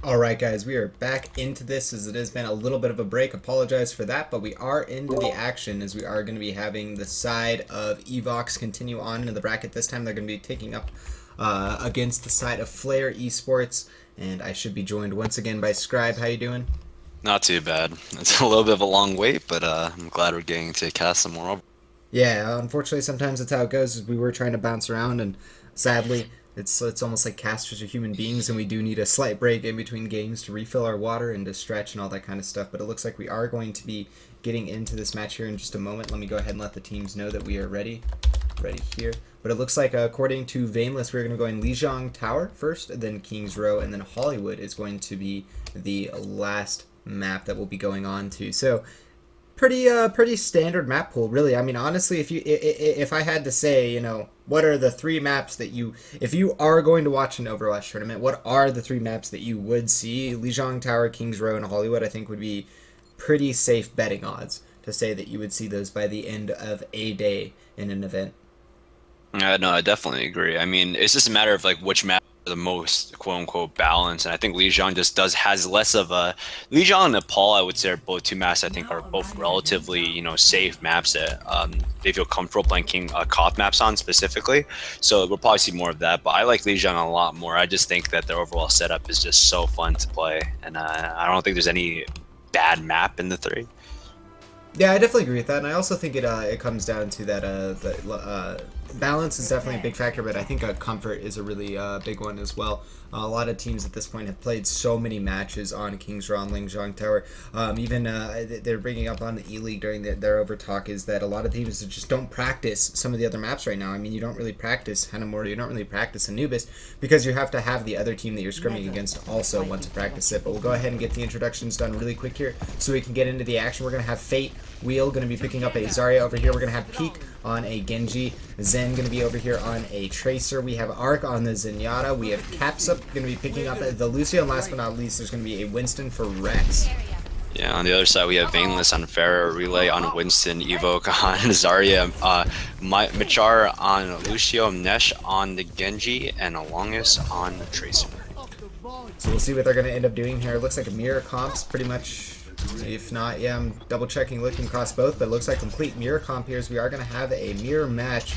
Alright guys, we are back into this as it has been a little bit of a break. Apologize for that, but we are into the action as we are going to be having the side of Evoks continue on into the bracket. This time they're going to be taking up against the side of Flare.Esports, and I should be joined once again by Scribe. How you doing? Not too bad. It's a little bit of a long wait, but I'm glad we're getting to cast some more. Yeah, unfortunately sometimes that's how it goes. We were trying to bounce around and sadly it's almost like casters are human beings and we do need a slight break in between games to refill our water and to stretch and all that kind of stuff. But it looks like we are going to be getting into this match here in just a moment. Let me go ahead and let the teams know that we are ready here. But it looks like according to Vainless, we're going to go in Lijiang Tower first, then King's Row, and then Hollywood is going to be the last map that we'll be going on to. So pretty standard map pool, really. I mean, honestly, if I had to say, what are the three maps that if you are going to watch an Overwatch tournament, what are the three maps that you would see? Lijiang Tower, Kings Row, and Hollywood, I think would be pretty safe betting odds to say that you would see those by the end of a day in an event. No, I definitely agree. I mean, it's just a matter of like which map are the most quote unquote balanced, and I think Lijiang just has less of a Lijiang and Nepal. I would say are both two maps I think are both relatively safe maps that they feel comfortable playing King Koth maps on specifically. So we'll probably see more of that. But I like Lijiang a lot more. I just think that their overall setup is just so fun to play, and I don't think there's any bad map in the three. Yeah, I definitely agree with that, and I also think it comes down to that balance is definitely a big factor, but I think comfort is a really big one as well. A lot of teams at this point have played so many matches on King's Row and Lijiang Tower. Even they're bringing up on the E-League during their over talk is that a lot of teams just don't practice some of the other maps right now. I mean, you don't really practice Hanamura, you don't really practice Anubis because you have to have the other team that you're scrimming against also want to practice it. But we'll go ahead and get the introductions done really quick here so we can get into the action. We're going to have Fate Wheel going to be picking up a Zarya over here. We're going to have Peak on a Genji. Zen going to be over here on a Tracer. We have Arc on the Zenyatta. We have Capsup going to be picking up the Lucio. And last but not least, there's going to be a Winston for Rex. Yeah, on the other side we have Vainless on Pharah, Relay on Winston, Evoke on Zarya, Machar on Lucio, Nesh on the Genji, and Alongus on Tracer. So we'll see what they're going to end up doing here. It looks like a mirror comps pretty much. If not, yeah, I'm double checking, looking across both, but it looks like complete mirror comp here as we are going to have a mirror match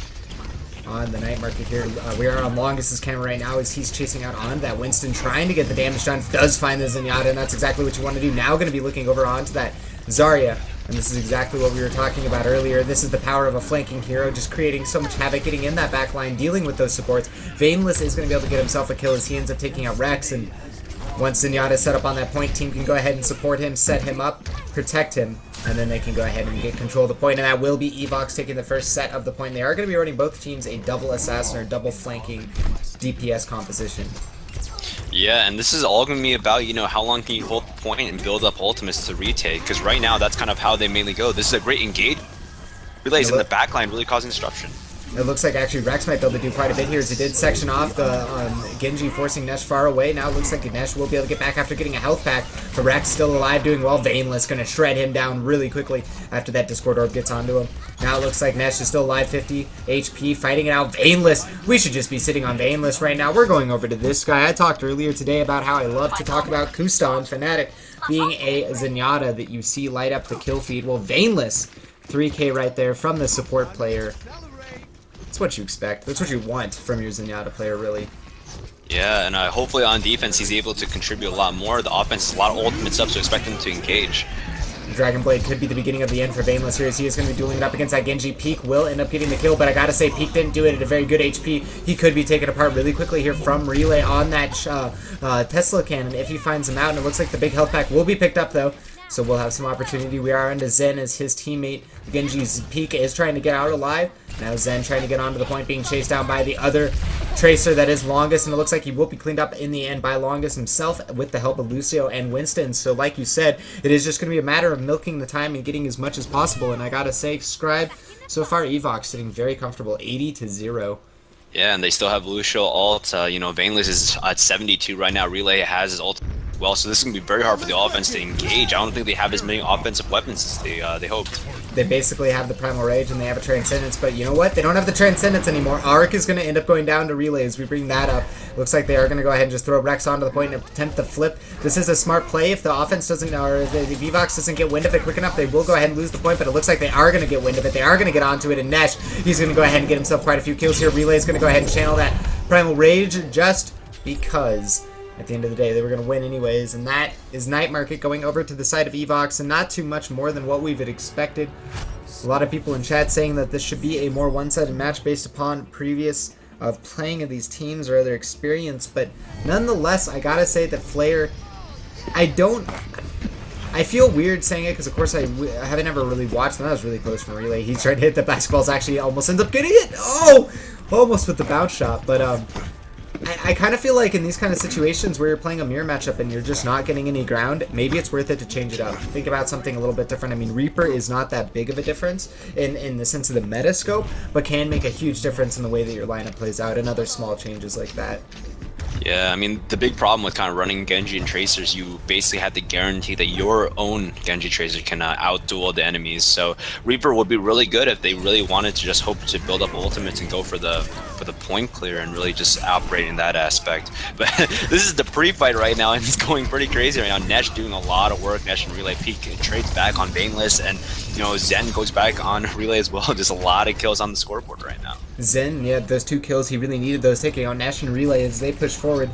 on the night market here. We are on Longust's camera right now as he's chasing out on that Winston, trying to get the damage done. Does find the Zenyatta, and that's exactly what you want to do. Now going to be looking over onto that Zarya, and this is exactly what we were talking about earlier. This is the power of a flanking hero, just creating so much havoc, getting in that back line, dealing with those supports. Vainless is going to be able to get himself a kill as he ends up taking out Rex, and once Zenyatta is set up on that point, team can go ahead and support him, set him up, protect him, and then they can go ahead and get control of the point, and that will be Evoks taking the first set of the point. They are going to be running both teams a double assassin or double flanking DPS composition. Yeah, and this is all going to be about, how long can you hold the point and build up ultimates to retake, because right now that's kind of how they mainly go. This is a great engage. Relays in the backline really causing disruption. It looks like actually Rex might be able to do quite a bit here as he did section off the Genji, forcing Nesh far away. Now it looks like Nesh will be able to get back after getting a health pack. But Rex still alive, doing well. Vainless going to shred him down really quickly after that Discord Orb gets onto him. Now it looks like Nesh is still alive, 50 HP, fighting it out. Vainless, we should just be sitting on Vainless right now. We're going over to this guy. I talked earlier today about how I love to talk about Kusta and Fnatic being a Zenyatta that you see light up the kill feed. Well, Vainless, 3K right there from the support player. That's what you expect. That's what you want from your Zenyatta player, really. Yeah, and hopefully on defense he's able to contribute a lot more. The offense is a lot of ultimates up, so expect him to engage. Dragon Blade could be the beginning of the end for Vainless here as he is going to be dueling it up against that Genji. Peak will end up getting the kill, but I gotta say Peak didn't do it at a very good HP. He could be taken apart really quickly here from Relay on that Tesla cannon if he finds him out, and it looks like the big health pack will be picked up though. So we'll have some opportunity. We are onto Zen as his teammate. Genji's Peak is trying to get out alive. Now Zen trying to get onto the point, being chased down by the other Tracer that is Longest, and it looks like he will be cleaned up in the end by Longest himself with the help of Lucio and Winston. So like you said, it is just going to be a matter of milking the time and getting as much as possible. And I gotta say, Scribe, so far Evoks sitting very comfortable, 80-0. Yeah, and they still have Lucio ult. Vainless is at 72 right now. Relay has his ult well. So this is going to be very hard for the offense to engage. I don't think they have as many offensive weapons as they hoped. They basically have the Primal Rage and they have a Transcendence, but you know what? They don't have the Transcendence anymore. Arc is going to end up going down to Relay as we bring that up. Looks like they are going to go ahead and just throw Rex onto the point and attempt the flip. This is a smart play. If the offense doesn't, or the Evoks doesn't get wind of it quick enough, they will go ahead and lose the point, but it looks like they are going to get wind of it. They are going to get onto it, and Nesh, he's going to go ahead and get himself quite a few kills here. Relay is going to go ahead and channel that Primal Rage just because at the end of the day they were going to win anyways, and that is Night Market going over to the side of Evoks, and not too much more than what we've expected. A lot of people in chat saying that this should be a more one-sided match based upon previous of playing of these teams or their experience, but nonetheless, I gotta say that Flare, I feel weird saying it because of course I haven't ever really watched them. That was really close from Relay. He tried to hit the basketballs, actually almost ends up getting it. Oh, almost with the bounce shot, but I kind of feel like in these kind of situations where you're playing a mirror matchup and you're just not getting any ground, maybe it's worth it to change it up. Think about something a little bit different. I mean, Reaper is not that big of a difference in the sense of the meta scope, but can make a huge difference in the way that your lineup plays out and other small changes like that. Yeah, I mean, the big problem with kind of running Genji and Tracers, you basically have to guarantee that your own Genji Tracer can outduel the enemies. So Reaper would be really good if they really wanted to just hope to build up ultimates and go for the point clear and really just operate in that aspect. But this is the pre-fight right now, and it's going pretty crazy right now. Nesh doing a lot of work. Nesh and Relay peak trades back on Baneless, and you know, Zen goes back on Relay as well. Just a lot of kills on the scoreboard right now. Zen, yeah, those 2 kills, he really needed those, taking out Nash and Relay as they push forward.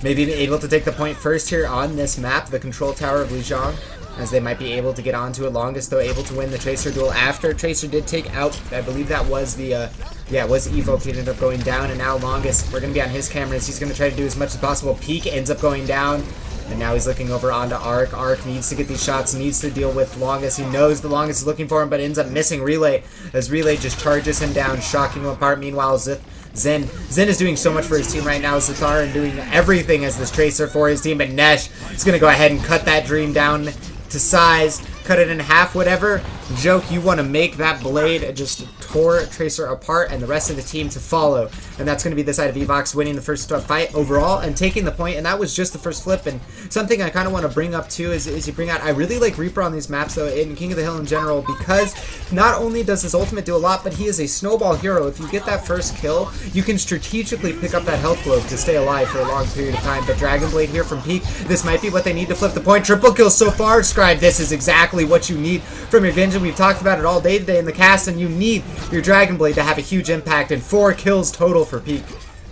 Maybe able to take the point first here on this map, the control tower of Lijiang, as they might be able to get onto it. Longest, though, able to win the Tracer duel after. Tracer did take out, I believe that was the, yeah, it was Evoke. He ended up going down, and now Longest, we're going to be on his cameras. He's going to try to do as much as possible. Peak ends up going down. And now he's looking over onto Arc. Arc needs to get these shots, needs to deal with Longest. He knows the Longest is looking for him, but ends up missing Relay as Relay just charges him down, shocking him apart. Meanwhile, Zen is doing so much for his team right now. Zathar and doing everything as this Tracer for his team, but Nesh is going to go ahead and cut that Dream down to size, cut it in half, whatever joke you want to make. That blade just tore Tracer apart and the rest of the team to follow. And that's going to be the side of Evoks winning the first fight overall and taking the point, and that was just the first flip. And something I kind of want to bring up too is you bring out, I really like Reaper on these maps though, in King of the Hill in general, because not only does his ultimate do a lot, but he is a snowball hero. If you get that first kill, you can strategically pick up that health globe to stay alive for a long period of time. But Dragon Blade here from Peak, this might be what they need to flip the point. Triple kill so far. Scribe, this is exactly what you need from your Genji. We've talked about it all day today in the cast, and you need your Dragon Blade to have a huge impact, and 4 kills total for Peak.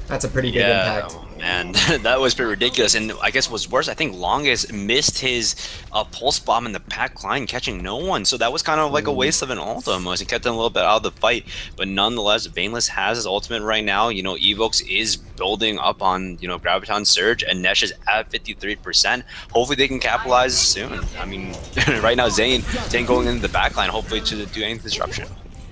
That's a pretty big impact. Man, that was pretty ridiculous. And I guess what's worse, I think Longest missed his pulse bomb in the back line, catching no one. So that was kind of like a waste of an ult almost. He kept him a little bit out of the fight. But nonetheless, Baneless has his ultimate right now. You know, Evoks is building up on, you know, Graviton Surge, and Nesh is at 53%. Hopefully they can capitalize soon. I mean, right now, Zane going into the back line, hopefully to do any disruption.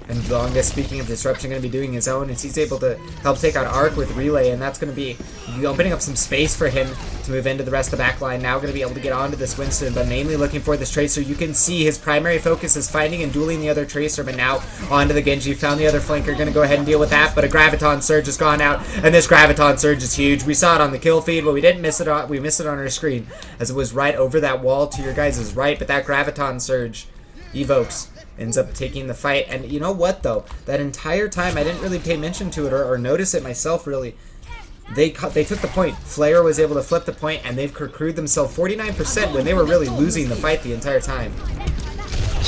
And Longest, speaking of disruption, going to be doing his own as he's able to help take out Arc with Relay, and that's going to be opening up some space for him to move into the rest of the backline. Now going to be able to get onto this Winston, but mainly looking for this Tracer. You can see his primary focus is finding and dueling the other Tracer, but now onto the Genji. Found the other flanker, going to go ahead and deal with that, but a Graviton Surge has gone out, and this Graviton Surge is huge. We saw it on the kill feed, but we didn't miss it on, we missed it on our screen, as it was right over that wall to your guys' right, but that Graviton Surge, Evoks, ends up taking the fight. And you know what though, that entire time I didn't really pay mention to it or notice it myself really. They took the point. Flare was able to flip the point, and they've accrued themselves 49% when they were really losing the fight the entire time.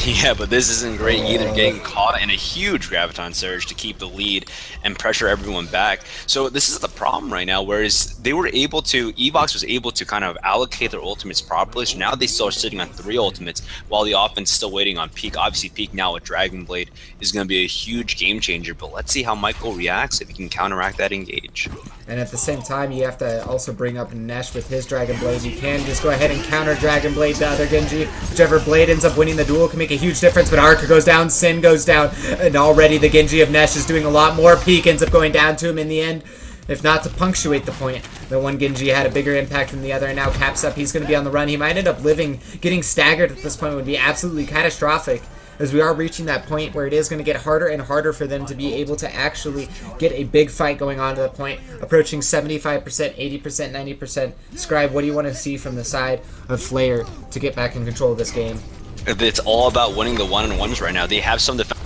Yeah, but this isn't great either, getting caught in a huge Graviton Surge to keep the lead and pressure everyone back. So this is the problem right now, whereas they were able to, Evoks was able to kind of allocate their ultimates properly, so now they still are sitting on 3 ultimates while the offense is still waiting on Peak. Obviously Peak now with Dragon Blade is going to be a huge game changer, but let's see how Michael reacts if he can counteract that engage. And at the same time, you have to also bring up Nesh with his Dragon Blade. You can just go ahead and counter Dragon Blade the other Genji. Whichever blade ends up winning the duel can make a huge difference, but Archer goes down, Sin goes down, and already the Genji of Nesh is doing a lot more. Peak ends up going down to him in the end, if not to punctuate the point. The one Genji had a bigger impact than the other, and now Caps up. He's going to be on the run. He might end up living, getting staggered at this point would be absolutely catastrophic. as we are reaching that point where it is going to get harder and harder for them to be able to actually get a big fight going on to the point, approaching 75%, 80%, 90%. Scribe, what do you want to see from the side of Flare to get back in control of this game? It's all about winning the one-on-ones right now. They have some defense,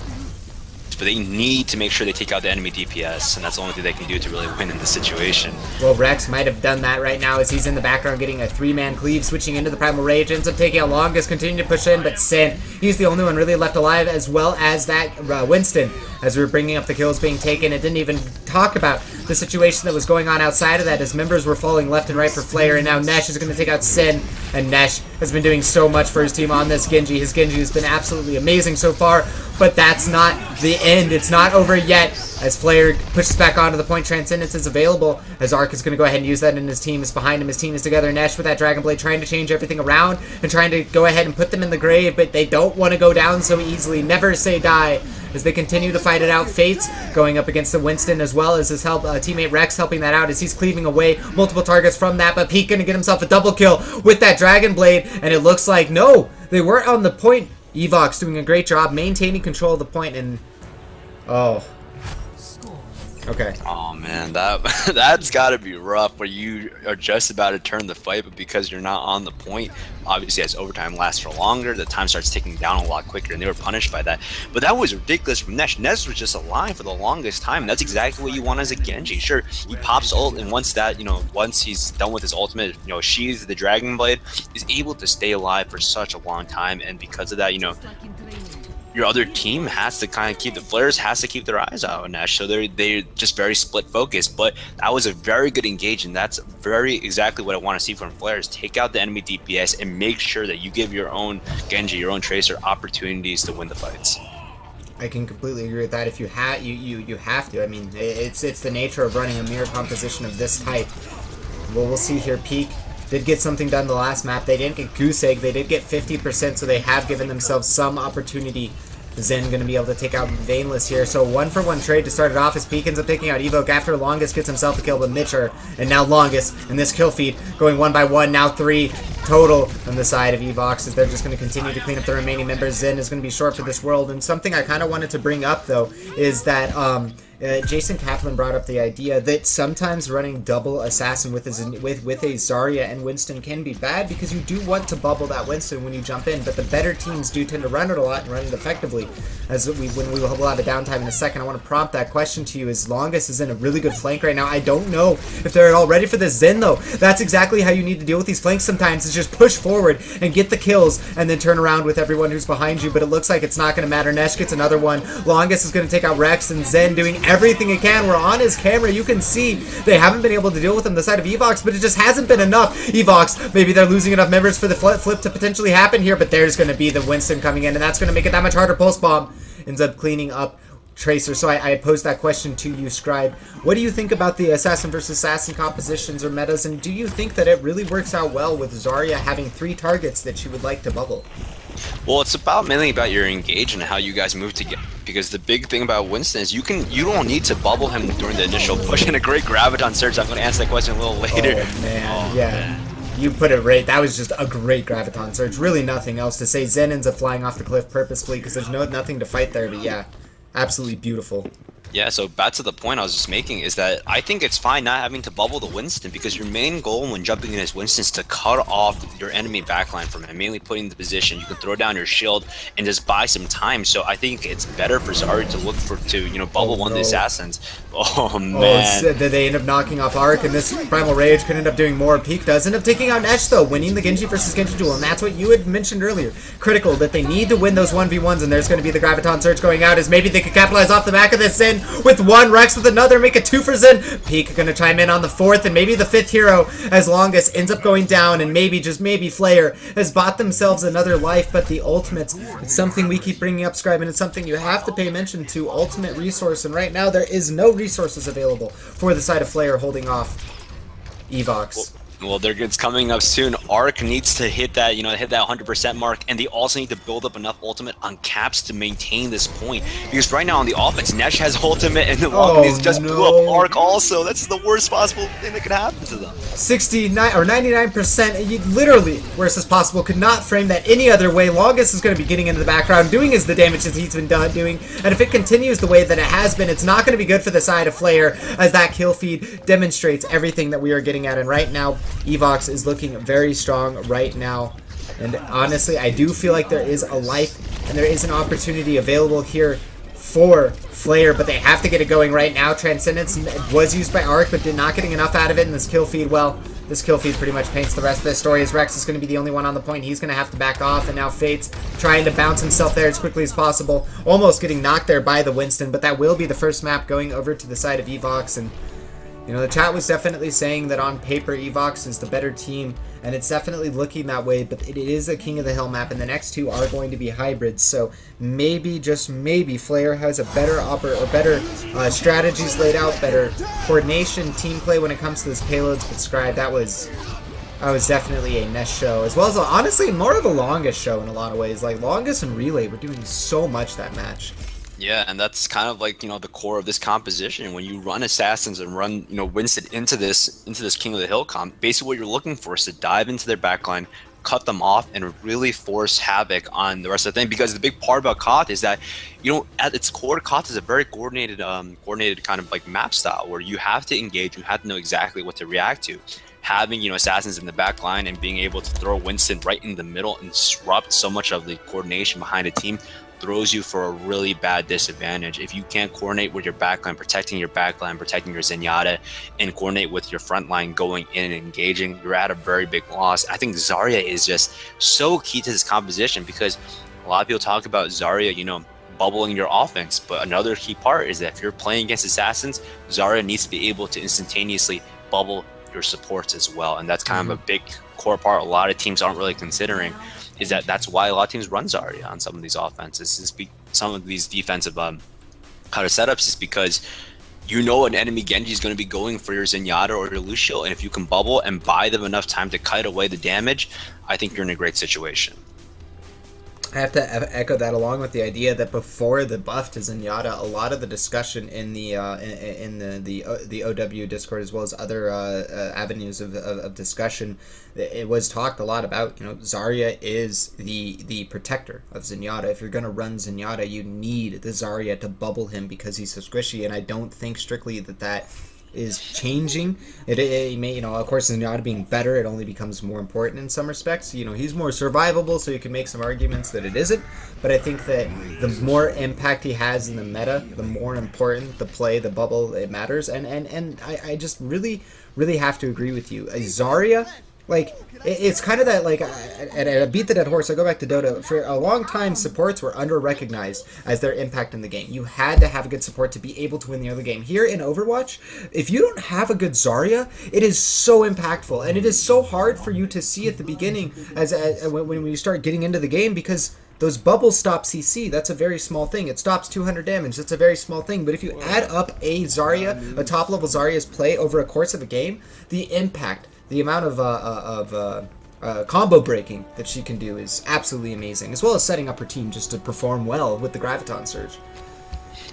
but they need to make sure they take out the enemy DPS, and that's the only thing they can do to really win in this situation. Well, Rex might have done that right now as he's in the background getting a 3-man cleave, switching into the Primal Rage, ends up taking out Longest, continuing to push in, but Sin, he's the only one really left alive, as well as that Winston. As we were bringing up the kills being taken, it didn't even talk about the situation that was going on outside of that as members were falling left and right for Flare, and now Nesh is going to take out Sin, and Nesh has been doing so much for his team on this Genji. His Genji has been absolutely amazing so far, but that's not the end. It's not over yet as Flare pushes back onto the point. Transcendence is available as Arc is going to go ahead and use that, and his team is behind him. His team is together. Nesh with that Dragon Blade trying to change everything around and trying to go ahead and put them in the grave, but they don't want to go down so easily. Never say die as they continue to fight it out. Fates going up against the Winston, as well as his teammate Rex helping that out as he's cleaving away multiple targets from that, but Peak going to get himself a double kill with that Dragon Blade, and it looks like, no, they weren't on the point. Evoks doing a great job maintaining control of the point, and oh, okay. Oh man, that's got to be rough where you are just about to turn the fight, but because you're not on the point, obviously as overtime lasts for longer, the time starts ticking down a lot quicker, and they were punished by that. But that was ridiculous from Nesh. Nesh was just alive for the longest time, and that's exactly what you want as a Genji. Sure, he pops ult, and once that, once he's done with his ultimate, sheathes the Dragon Blade, is able to stay alive for such a long time, and because of that, your other team has to kind of keep, the Flares has to keep their eyes out on Nesh, so they're just very split focused. But that was a very good engage, and that's very exactly what I want to see from Flares. Take out the enemy DPS and make sure that you give your own Genji, your own Tracer, opportunities to win the fights. I can completely agree with that. If you have you have to. I mean, it's the nature of running a mirror composition of this type. Well, we'll see here. Peak did get something done the last map. They didn't get Goose Egg. They did get 50%, so they have given themselves some opportunity. Zen going to be able to take out Vainless here. So 1-for-1 trade to start it off as Peak ends up taking out Evoke after Longest gets himself a kill with Mitcher. And now Longest in this kill feed going 1 by 1. Now 3 total on the side of Evoks as they're just going to continue to clean up the remaining members. Zen is going to be short for this world. And something I kind of wanted to bring up though is that Jason Kaplan brought up the idea that sometimes running double assassin with a Zarya and Winston can be bad because you do want to bubble that Winston when you jump in, but the better teams do tend to run it a lot and run it effectively. When we will have a lot of downtime in a second, I want to prompt that question to you. As Longest is in a really good flank right now. I don't know if they're all ready for this Zen though. That's exactly how you need to deal with these flanks sometimes, is just push forward and get the kills and then turn around with everyone who's behind you, but it looks like it's not going to matter. Nesh gets another one. Longest is going to take out Rex, and Zen doing everything it can. We're on his camera. You can see they haven't been able to deal with him the side of Evoks, but it just hasn't been enough. Evoks, maybe they're losing enough members for the flip to potentially happen here, but there's going to be the Winston coming in, and that's going to make it that much harder. Pulse Bomb ends up cleaning up Tracer. So I posed that question to you, Scribe. What do you think about the assassin versus assassin compositions or metas, and do you think that it really works out well with Zarya having 3 targets that she would like to bubble? Well, it's mainly about your engage and how you guys move together. Because the big thing about Winston is you don't need to bubble him during the initial push. And a great Graviton Surge. I'm going to answer that question a little later. Oh man, yeah. Man. You put it right. That was just a great Graviton Surge. Really nothing else to say. Zen ends up flying off the cliff purposefully because there's nothing to fight there. But yeah, absolutely beautiful. Yeah, so back to the point I was just making is that I think it's fine not having to bubble the Winston, because your main goal when jumping in as Winston is to cut off your enemy backline from him, mainly putting the position. You can throw down your shield and just buy some time. So I think it's better for Zarya to look to bubble one of the assassins. Oh man. Oh, they end up knocking off Arc, and this Primal Rage could end up doing more. Peak does end up taking out Nesh though, winning the Genji versus Genji duel, and that's what you had mentioned earlier. Critical that they need to win those 1v1s, and there's going to be the Graviton Surge going out as maybe they could capitalize off the back of this Zen with 1, Rex with another, make it 2 for Zen. Peak going to chime in on the 4th and maybe the 5th hero as Longest ends up going down, and maybe, just maybe, Flare has bought themselves another life. But the ultimates, it's something we keep bringing up, Scribe, and it's something you have to pay mention to. Ultimate resource, and right now there is no resources available for the side of Flare holding off Evoks. Well, it's coming up soon. Arc needs to hit that, hit that 100% mark, and they also need to build up enough ultimate on Caps to maintain this point. Because right now on the offense, Nesh has ultimate, and the Walkinies just blew up Arc also. That's the worst possible thing that could happen to them. 69 or 99%, literally, worst as possible. Could not frame that any other way. Longest is going to be getting into the background, doing as the damage that he's been doing, and if it continues the way that it has been, it's not going to be good for the side of Flare, as that kill feed demonstrates everything that we are getting at. And right now, Evoks is looking very strong right now. And honestly, I do feel like there is a life and there is an opportunity available here for Flare, but they have to get it going right now. Transcendence was used by Arc, but did not getting enough out of it in this kill feed. Well, this kill feed pretty much paints the rest of the story, as Rex is going to be the only one on the point. He's going to have to back off, and now Fate's trying to bounce himself there as quickly as possible. Almost getting knocked there by the Winston, but that will be the first map going over to the side of Evoks. And the chat was definitely saying that on paper Evoks is the better team, and it's definitely looking that way, but it is a King of the Hill map, and the next two are going to be hybrids, so maybe, just maybe, Flare has a better strategies laid out, better coordination, team play when it comes to this payloads. But Scribe, that was definitely a Nesh show, as well as, honestly, more of a Longest show in a lot of ways. Like, Longest and Relay were doing so much that match. Yeah, and that's kind of like, the core of this composition. When you run Assassins and run, Winston into this King of the Hill comp, basically what you're looking for is to dive into their backline, cut them off, and really force havoc on the rest of the thing. Because the big part about Koth is that, at its core, Koth is a very coordinated kind of like map style where you have to engage, you have to know exactly what to react to. Having, Assassins in the back line and being able to throw Winston right in the middle and disrupt so much of the coordination behind a team throws you for a really bad disadvantage. If you can't coordinate with your backline, protecting your Zenyatta, and coordinate with your front line going in and engaging, you're at a very big loss. I think Zarya is just so key to this composition, because a lot of people talk about Zarya, bubbling your offense, but another key part is that if you're playing against Assassins, Zarya needs to be able to instantaneously bubble your supports as well, and that's kind of a big core part a lot of teams aren't really considering. That's why a lot of teams run Zarya on some of these offenses. Some of these defensive kind of setups is because an enemy Genji is going to be going for your Zenyatta or your Lucio, and if you can bubble and buy them enough time to kite away the damage, I think you're in a great situation. I have to echo that, along with the idea that before the buff to Zenyatta, a lot of the discussion in the OW Discord, as well as other avenues of discussion, it was talked a lot about. Zarya is the protector of Zenyatta. If you're going to run Zenyatta, you need the Zarya to bubble him because he's so squishy, and I don't think strictly that is changing. It may, of course, Zenyatta being better, it only becomes more important in some respects. He's more survivable, so you can make some arguments that it isn't. But I think that the more impact he has in the meta, the more important the play, the bubble, it matters. And I just really, really have to agree with you. Zarya, like, it's kind of that, like, and I beat the dead horse. I go back to Dota. For a long time, supports were under-recognized as their impact in the game. You had to have a good support to be able to win the other game. Here in Overwatch, if you don't have a good Zarya, it is so impactful, and it is so hard for you to see at the beginning when you start getting into the game, because those bubbles stop CC. That's a very small thing. It stops 200 damage. That's a very small thing. But if you add up a top-level Zarya's play over a course of a game, the impact, the amount of combo breaking that she can do is absolutely amazing, as well as setting up her team just to perform well with the Graviton Surge.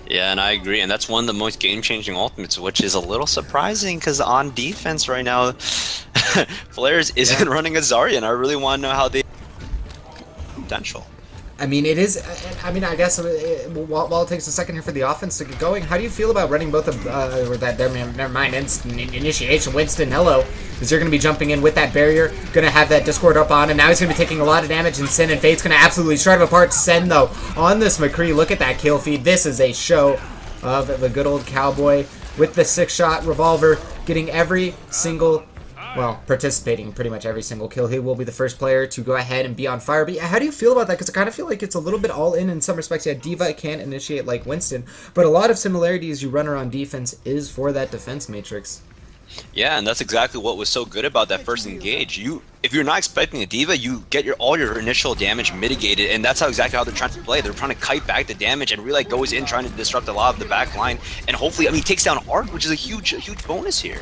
Yeah, and I agree, and that's one of the most game-changing ultimates, which is a little surprising, because on defense right now, Flares isn't running a Zarya, and I really want to know how they potential. I mean, it is. I mean, I guess while it takes a second here for the offense to get going, how do you feel about running both of never mind, initiation, Winston, hello, because you're going to be jumping in with that barrier, going to have that Discord up on, and now he's going to be taking a lot of damage, and Sin and Fate's going to absolutely shred him apart. Sen, though, on this McCree, look at that kill feed. This is a show of the good old cowboy with the 6-shot revolver, getting every single, participating in pretty much every single kill. He will be the first player to go ahead and be on fire. But yeah, how do you feel about that? Because I kind of feel like it's a little bit all in some respects. Yeah, D.Va can't initiate like Winston, but a lot of similarities you run her on defense is for that defense matrix. Yeah, and that's exactly what was so good about that first engage. If you're not expecting a D.Va, you get all your initial damage mitigated, and that's exactly how they're trying to play. They're trying to kite back the damage, and Relay goes in trying to disrupt a lot of the back line, and hopefully, he takes down Arc, which is a huge bonus here.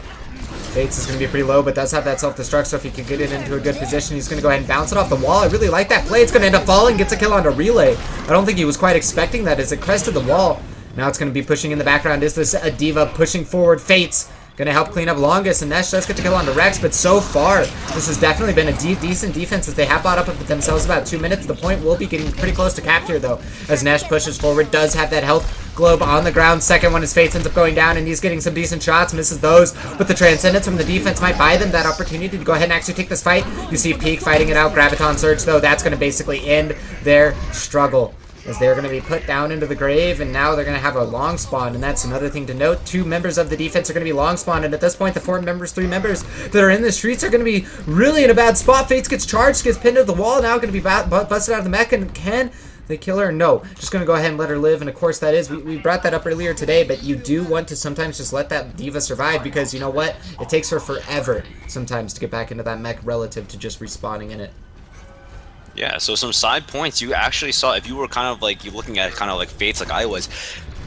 Fates is going to be pretty low, but does have that self-destruct, so if he can get it into a good position, he's going to go ahead and bounce it off the wall. I really like that play. It's going to end up falling, gets a kill onto Relay. I don't think he was quite expecting that as it crested the wall. Now it's going to be pushing in the background. Is this a D.Va pushing forward? Fates going to help clean up Longest, and Nesh does get to kill onto Rex, but so far, this has definitely been a decent defense as they have bought up themselves about 2 minutes. The point will be getting pretty close to capture, though, as Nesh pushes forward, does have that health globe on the ground. Second one, his Fates ends up going down, and he's getting some decent shots, misses those, but the Transcendence from the defense might buy them that opportunity to go ahead and actually take this fight. You see Peak fighting it out, Graviton Surge, though, that's going to basically end their struggle, as they're going to be put down into the grave, and now they're going to have a long spawn, and that's another thing to note. 2 members of the defense are going to be long spawned, and at this point, the 3 members that are in the streets are going to be really in a bad spot. Fates gets charged, gets pinned to the wall, now going to be busted out of the mech, and can they kill her? No. Just going to go ahead and let her live, and of course that is, we brought that up earlier today, but you do want to sometimes just let that D.Va survive, because you know what? It takes her forever sometimes to get back into that mech relative to just respawning in it. Yeah, so some side points you actually saw, if you were kind of like, you looking at kind of like Fates like I was,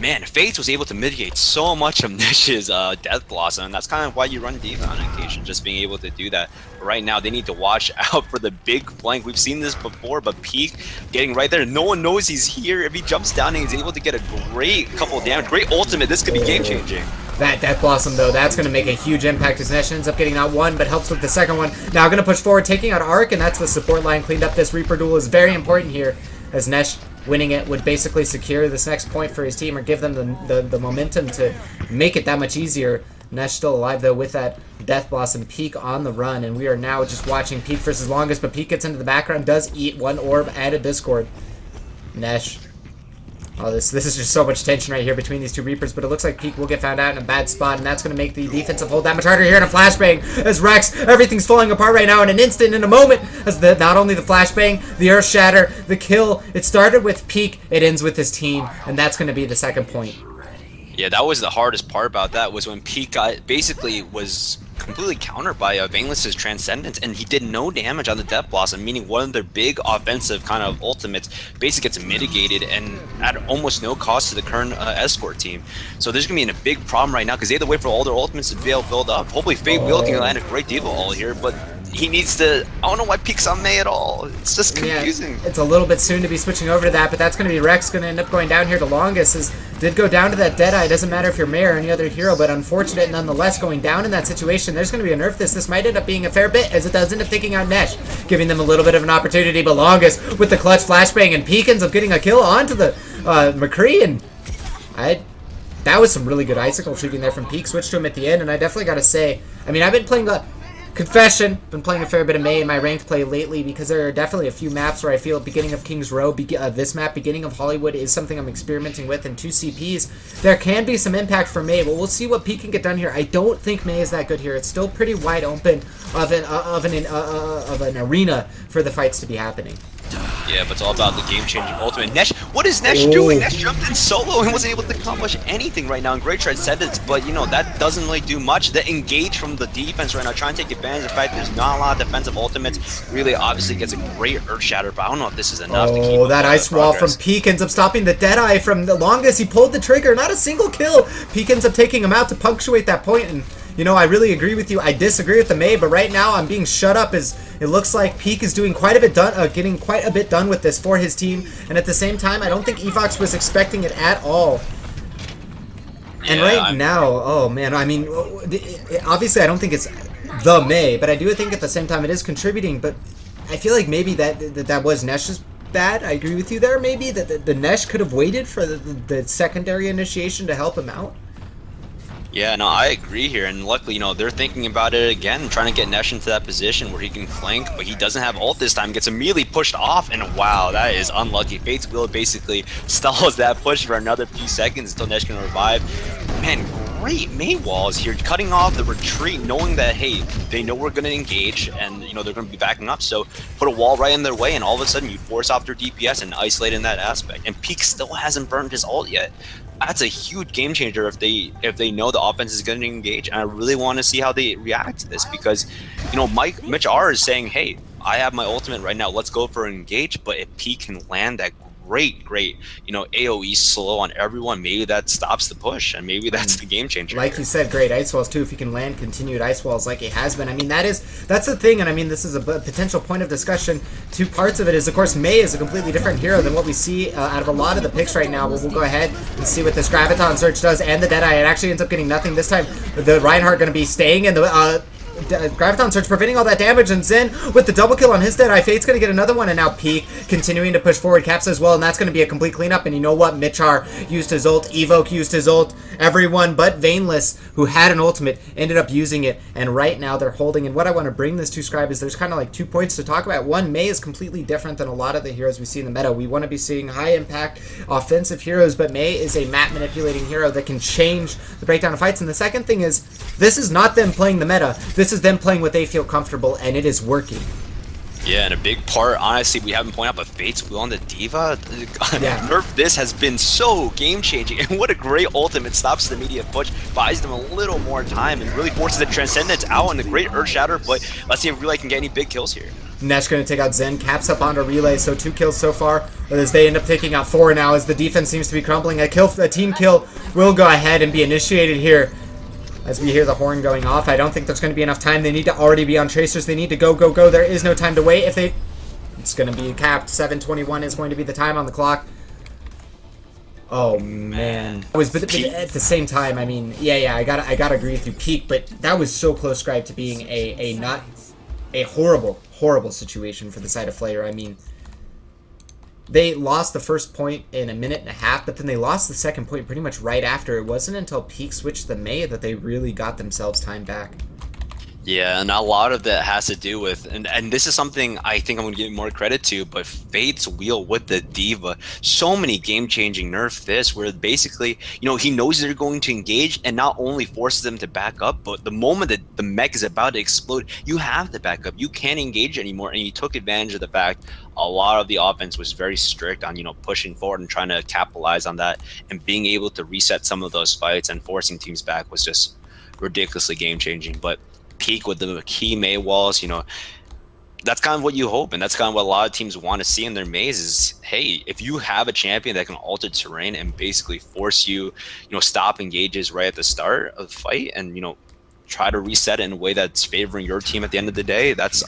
man, Fates was able to mitigate so much of Nish's Death Blossom, and that's kind of why you run D.Va on occasion, just being able to do that. But right now, they need to watch out for the big flank. We've seen this before, but Peak getting right there. No one knows he's here. If he jumps down and he's able to get a great couple of damage, great ultimate, this could be game-changing. That Death Blossom, though, that's going to make a huge impact as Nesh ends up getting out one, but helps with the second one. Now going to push forward, taking out Arc, and that's the support line cleaned up. This Reaper duel is very important here, as Nesh winning it would basically secure this next point for his team, or give them the momentum to make it that much easier. Nesh still alive, though, with that Death Blossom. Peak on the run, and we are now just watching Peak versus Longest, but Peak gets into the background, does eat 1 orb and a Discord. Nesh. Oh, this is just so much tension right here between these 2 Reapers, but it looks like Peak will get found out in a bad spot, and that's going to make the defensive hold that much harder here in a flashbang as Rex, everything's falling apart right now in an instant, in a moment, as not only the flashbang, the earth shatter, the kill, it started with Peak, it ends with his team, and that's going to be the second point. Yeah, that was the hardest part about that, was when Peak basically was completely countered by Vaneless's Transcendence, and he did no damage on the Death Blossom, meaning one of their big offensive kind of ultimates basically gets mitigated and at almost no cost to the current Escort team. So there's going to be a big problem right now, because they have to wait for all their ultimates to be able to build up. Hopefully Fate Wheel can land a great D.Va all here, but he needs to, I don't know why Peak's on May at all. It's just confusing. Yeah, it's a little bit soon to be switching over to that, but that's going to be Rex going to end up going down here to Longest, as did go down to that Deadeye. It doesn't matter if you're May or any other hero, but unfortunate nonetheless going down in that situation. There's going to be a nerf this. This might end up being a fair bit, as it does end up taking out Nesh, giving them a little bit of an opportunity, but Longest with the clutch flashbang, and Peak ends up getting a kill onto the McCree, and that was some really good icicle shooting there from Peak. Switched to him at the end, and I definitely got to say, I mean, I've been playing Confession, been playing a fair bit of May in my ranked play lately, because there are definitely a few maps where I feel beginning of King's Row, this map, beginning of Hollywood, is something I'm experimenting with, and 2 CPs. There can be some impact for May, but we'll see what Peak can get done here. I don't think May is that good here. It's still pretty wide open of an arena for the fights to be happening. Yeah, but it's all about the game-changing ultimate. Nesh, what is Nesh doing? Nesh jumped in solo and wasn't able to accomplish anything right now. And great Transcendence, but you know, that doesn't really do much. The engage from the defense right now, trying to take advantage of the fact there's not a lot of defensive ultimates. Really, obviously gets a great Earth Shatter, but I don't know if this is enough to keep up that ice wall from Peak ends up stopping the Deadeye from the Longest. He pulled the trigger, not a single kill. Peak ends up taking him out to punctuate that point, and you know, I really agree with you. I disagree with the May, but right now I'm being shut up as it looks like Peak is doing quite a bit getting quite a bit done with this for his team. And at the same time, I don't think Evoks was expecting it at all. And right now, oh man, I mean, obviously I don't think it's the May, but I do think at the same time it is contributing. But I feel like maybe that was Nesh's bad. I agree with you there. Maybe that the Nesh could have waited for the secondary initiation to help him out. Yeah, no, I agree here, and luckily, you know, they're thinking about it again, trying to get Nesh into that position where he can flank, but he doesn't have ult this time, gets immediately pushed off, and wow, that is unlucky. Fate's Wheel basically stalls that push for another few seconds until Nesh can revive. Man, great May walls here, cutting off the retreat, knowing that, hey, they know we're going to engage, and, you know, they're going to be backing up, so put a wall right in their way, and all of a sudden you force off their DPS and isolate in that aspect, and Peak still hasn't burned his ult yet. That's a huge game changer if they know the offense is going to engage, and I really want to see how they react to this, because, you know, Mitch R is saying, hey, I have my ultimate right now, let's go for an engage, but if Peak can land that great, AoE slow on everyone. Maybe that stops the push, and maybe that's the game changer. Like you said, great ice walls too. If you can land continued ice walls like it has been, I mean that's the thing, and I mean this is a potential point of discussion. Two parts of it is, of course, Mei is a completely different hero than what we see out of a lot of the picks right now. But we'll go ahead and see what this Graviton Surge does, and the Deadeye. It actually ends up getting nothing this time. The Reinhardt going to be staying in the. Graviton Surge preventing all that damage, and Zen with the double kill on his Deadeye. Fate's going to get another one, and now Peak continuing to push forward. Caps as well, and that's going to be a complete cleanup. And you know what? Mitchar used his ult, Evoke used his ult, everyone but Vainless, who had an ultimate, ended up using it, and right now they're holding. And what I want to bring this to, Scribe, is there's kind of like 2 points to talk about. One, Mei is completely different than a lot of the heroes we see in the meta. We want to be seeing high impact offensive heroes, but Mei is a map manipulating hero that can change the breakdown of fights. And the second thing is, this is not them playing the meta. This is them playing what they feel comfortable, and it is working. Yeah, and a big part, honestly, we haven't pointed out, but Fate's wheel on the Diva, nerf this has been so game-changing, and what a great ultimate. Stops the immediate push, buys them a little more time, and really forces the Transcendence out, and the great Earth Shatter, but let's see if Relay can get any big kills here. Nesh going to take out Zen, caps up onto Relay, so 2 kills so far, as they end up taking out 4 now, as the defense seems to be crumbling. A team kill will go ahead and be initiated here. As we hear the horn going off, I don't think there's going to be enough time. They need to already be on Tracers. They need to go, go, go. There is no time to wait. It's going to be capped. 7:21 is going to be the time on the clock. Oh man. But at the same time, I mean, yeah, I gotta agree with you, Peak. But that was so close, Scribe, to being a horrible situation for the side of Flare. I mean, they lost the first point in a minute and a half, but then they lost the second point pretty much right after. It wasn't until Peak switched the Mei that they really got themselves time back. Yeah, and a lot of that has to do with, and this is something I think I'm going to give more credit to, but Fate's wheel with the Diva, so many game-changing nerf this, where basically, he knows they're going to engage, and not only forces them to back up, but the moment that the mech is about to explode, you have to back up. You can't engage anymore, and he took advantage of the fact a lot of the offense was very strict on, pushing forward and trying to capitalize on that, and being able to reset some of those fights and forcing teams back was just ridiculously game-changing. But Peak with the key Mei walls, that's kind of what you hope, and that's kind of what a lot of teams want to see in their Meis is, hey, if you have a champion that can alter terrain and basically force you, stop engages right at the start of the fight and, try to reset it in a way that's favoring your team at the end of the day, that's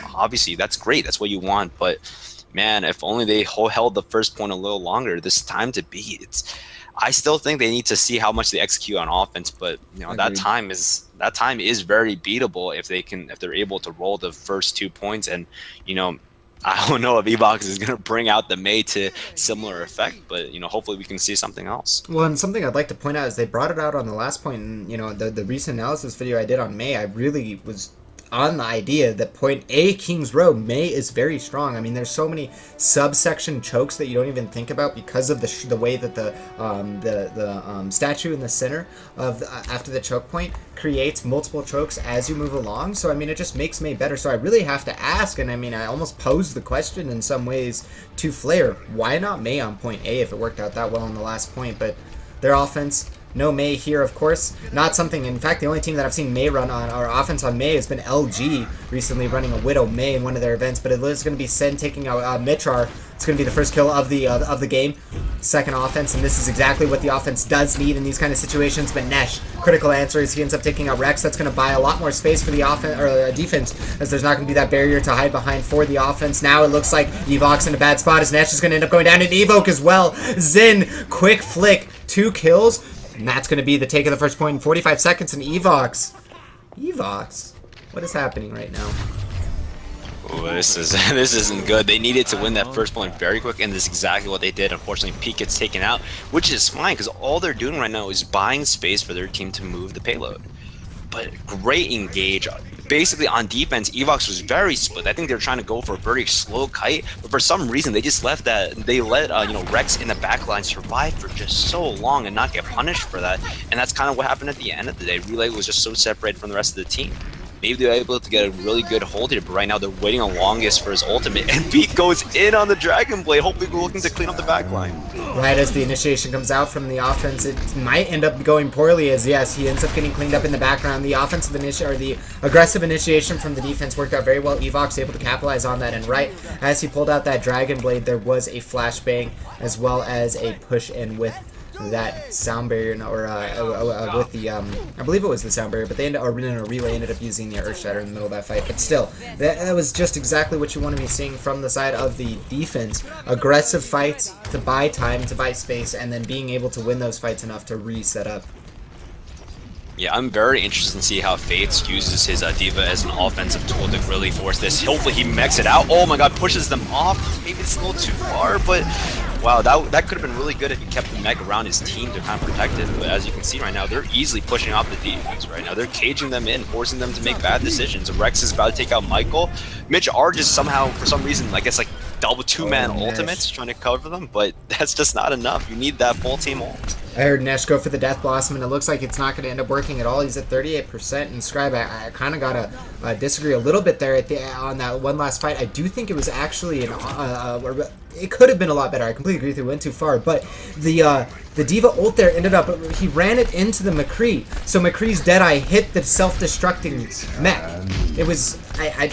great. That's what you want. But man, if only they held the first point a little longer, this time to beat, I still think they need to see how much they execute on offense, but that time is very beatable if they're able to roll the first 2 points. And I don't know if Evoks is going to bring out the Mei to similar effect, but hopefully we can see something else. Well, and something I'd like to point out is they brought it out on the last point, and the recent analysis video I did on Mei, I really was on the idea that point A, King's Row, Mei is very strong. I mean, there's so many subsection chokes that you don't even think about because of the way that the statue in the center of after the choke point creates multiple chokes as you move along. So I mean, it just makes Mei better. So I really have to ask, and I mean, I almost posed the question in some ways to Flare, why not Mei on point A if it worked out that well on the last point? But their offense, no Mei here, of course. Not something, in fact, the only team that I've seen Mei run on, or offense on Mei, has been LG recently running a Widow Mei in one of their events, but it is going to be Sen taking out Mitchar. It's going to be the first kill of the game. Second offense, and this is exactly what the offense does need in these kind of situations, but Nesh, critical answer as he ends up taking out Rex. That's going to buy a lot more space for the offense, or defense, as there's not going to be that barrier to hide behind for the offense. Now it looks like Evoks in a bad spot, as Nesh is going to end up going down, and Evoke as well. Zin, quick flick, 2 kills. And that's going to be the take of the first point in 45 seconds. And Evoks, what is happening right now? Ooh, this isn't good. They needed to win that first point very quick, and this is exactly what they did. Unfortunately, Peak gets taken out, which is fine because all they're doing right now is buying space for their team to move the payload. But great engage. Basically, on defense, Evoks was very split. I think they were trying to go for a very slow kite, but for some reason, they just let Rex in the backline survive for just so long and not get punished for that. And that's kind of what happened at the end of the day. Relay was just so separated from the rest of the team. maybe they're able to get a really good hold here, but right now they're waiting on longest for his ultimate, and Pete goes in on the Dragon Blade, hopefully looking to clean up the backline. Right as the initiation comes out from the offense, it might end up going poorly, as yes, he ends up getting cleaned up in the background. The offensive or the aggressive initiation from the defense worked out very well. Evoks able to capitalize on that, and right as he pulled out that Dragon Blade, there was a flashbang as well as a push in with that sound barrier, or with the I believe it was the sound barrier, but they ended, or no, Relay ended up using the Earth Shatter in the middle of that fight. But still, that was just exactly what you want to be seeing from the side of the defense: aggressive fights to buy time, to buy space, and then being able to win those fights enough to reset up. Yeah, I'm very interested in see how Fates uses his D.Va as an offensive tool to really force this. Hopefully he mechs it out. Oh my god, pushes them off. Maybe it's a little too far, but wow, that could have been really good if he kept the mech around his team to kind of protect it. But as you can see right now, they're easily pushing off the defense right now. They're caging them in, forcing them to make bad decisions. Rex is about to take out Michael. Mitch R just somehow, for some reason, I guess like double two-man ultimates trying to cover them, but that's just not enough. You need that full team ult. I heard Nesh go for the Death Blossom, and it looks like it's not going to end up working at all. He's at 38%, and Scribe, I kind of got to disagree a little bit there on that one last fight. I do think it was actually it could have been a lot better. I completely agree with you. It went too far, but the D.Va ult there ended up, he ran it into the McCree, so McCree's Deadeye hit the self-destructing mech. It was a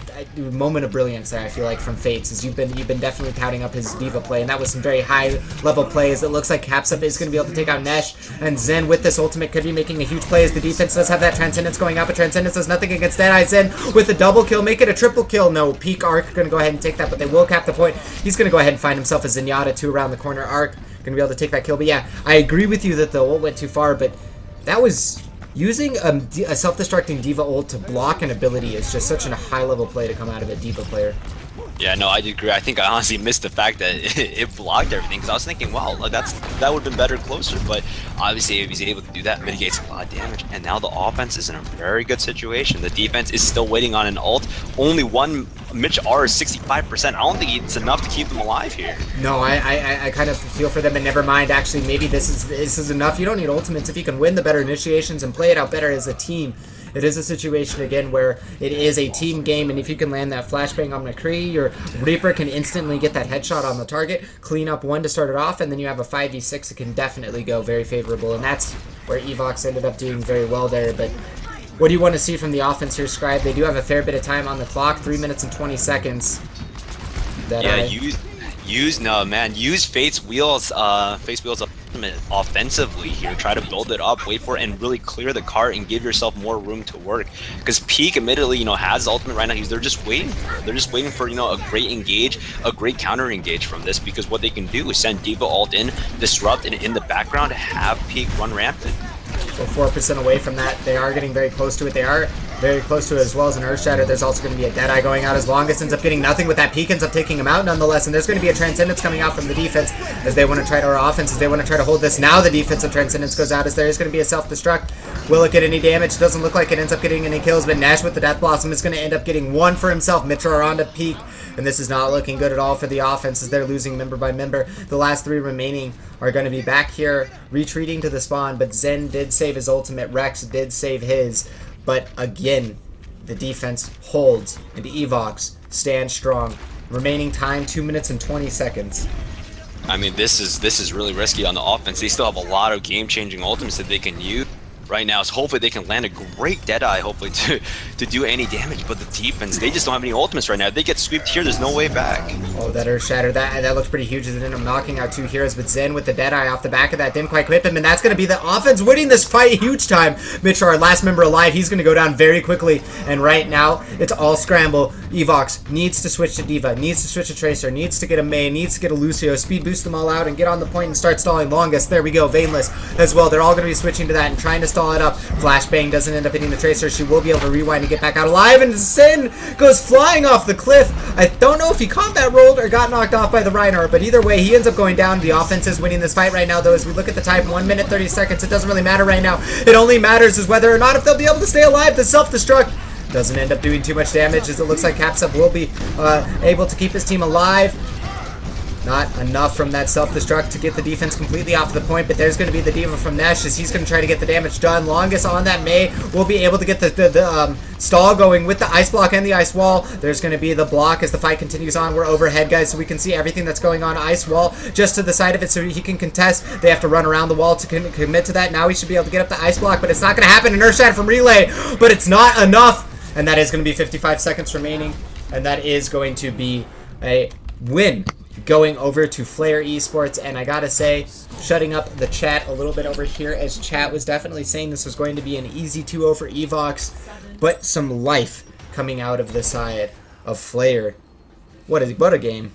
moment of brilliance there, I feel like, from Fates, as you've been definitely touting up his D.Va play, and that was some very high-level plays. It looks like Capsup is going to be able to take out Nesh, and Zen with this ultimate could be making a huge play, as the defense does have that Transcendence going out, but Transcendence does nothing against Deadeye. Zen with a double kill, make it a triple kill. No, Peak Arc going to go ahead and take that, but they will cap the point. He's going to go ahead and find himself a Zenyatta 2 around the corner. Arc going to be able to take that kill, but yeah, I agree with you that the ult went too far, but that was... Using a self-destructing D.Va ult to block an ability is just such a high-level play to come out of a D.Va player. Yeah, no, I agree. I think I honestly missed the fact that it blocked everything, because I was thinking, wow, like that would have been better closer, but obviously if he's able to do that, mitigates a lot of damage, and now the offense is in a very good situation. The defense is still waiting on an ult. Only one Mitch R is 65%. I don't think it's enough to keep them alive here. No, I kind of feel for them, and never mind, actually, maybe this is enough. You don't need ultimates if you can win the better initiations and play it out better as a team. It is a situation, again, where it is a team game, and if you can land that flashbang on McCree, your Reaper can instantly get that headshot on the target, clean up one to start it off, and then you have a 5v6 that can definitely go very favorable, and that's where Evoks ended up doing very well there. But what do you want to see from the offense here, Scribe? They do have a fair bit of time on the clock, 3 minutes and 20 seconds. Use Fate's wheels, offensively here. Try to build it up, wait for it, and really clear the cart and give yourself more room to work. Because Peak, admittedly, has ultimate right now. They're just waiting for it. They're just waiting for a great engage, a great counter engage from this. Because what they can do is send D.Va ult in, disrupt, and in the background have Peak run rampant. So 4% away from that. They are getting very close to it. They are very close to it, as well as an Earth Shatter. There's also going to be a Deadeye going out as Longest ends up getting nothing with that. Peak ends up taking him out nonetheless, and there's going to be a Transcendence coming out from the defense as they want to try to, or offense, as they want to try to hold this. Now the defensive Transcendence goes out as there is going to be a self-destruct. Will it get any damage? Doesn't look like it ends up getting any kills, but Nash with the Death Blossom is going to end up getting one for himself. Mitra onto Peak, and this is not looking good at all for the offense as they're losing member by member. The last 3 remaining are going to be back here retreating to the spawn, but Zen did save his ultimate. Rex did save his, but again, the defense holds, and Evoks stand strong. Remaining time, 2 minutes and 20 seconds. I mean, this is really risky on the offense. They still have a lot of game-changing ultimates that they can use right now, so hopefully they can land a great Deadeye, hopefully, to do any damage. But the defense, they just don't have any ultimates right now. If they get swept here, there's no way back. Oh, that Earth Shatter, that looks pretty huge as it ended up knocking out 2 heroes, but Zen with the Deadeye off the back of that didn't quite clip him, and that's going to be the offense winning this fight. Huge time. Mitch, our last member alive, he's going to go down very quickly, and right now, it's all scramble. Evoks needs to switch to D.Va, needs to switch to Tracer, needs to get a Mei, needs to get a Lucio, speed boost them all out, and get on the point and start stalling Longest. There we go, Veinless as well. They're all going to be switching to that and trying to stall it up. Flashbang doesn't end up hitting the Tracer. She will be able to rewind and get back out alive, and Sin goes flying off the cliff. I don't know if he combat rolled or got knocked off by the Reinhardt, but either way, he ends up going down. The offense is winning this fight right now, though. As we look at the time, 1 minute 30 seconds, it doesn't really matter right now. It only matters is whether or not if they'll be able to stay alive. The self-destruct doesn't end up doing too much damage, as it looks like Capsup will be able to keep his team alive. Not enough from that self-destruct to get the defense completely off the point, but there's going to be the Diva from Nesh as he's going to try to get the damage done. Longest on that Mei will be able to get the stall going with the ice block and the ice wall. There's going to be the block as the fight continues on. We're overhead, guys, so we can see everything that's going on. Ice wall just to the side of it so he can contest. They have to run around the wall to commit to that. Now he should be able to get up the ice block, but it's not going to happen. An Earth Shatter from Relay, but it's not enough. And that is going to be 55 seconds remaining, and that is going to be a win going over to Flare.Esports. And I gotta say, shutting up the chat a little bit over here, as chat was definitely saying this was going to be an easy 2-0 for Evoks, but some life coming out of the side of Flare. What a game.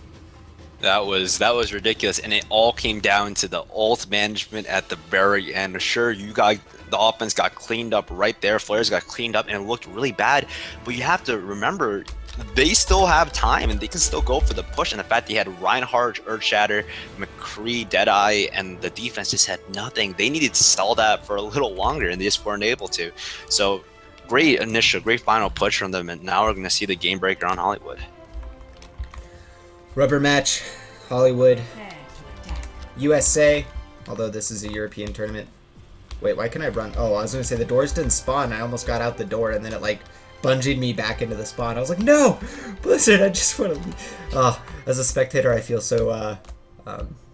That was ridiculous, and it all came down to the ult management at the very end. Sure, the offense got cleaned up right there. Flares got cleaned up, and it looked really bad. But you have to remember, they still have time, and they can still go for the push. And the fact they had Reinhardt, Earthshatter, McCree, Deadeye, and the defense just had nothing. They needed to stall that for a little longer, and they just weren't able to. So great final push from them, and now we're going to see the game breaker on Hollywood. Rubber match, Hollywood, USA, although this is a European tournament. Wait, why can I run? Oh, I was going to say the doors didn't spawn. I almost got out the door, and then it, like, bungeed me back into the spawn. I was like, no! Blizzard, I just want to... Oh, as a spectator, I feel so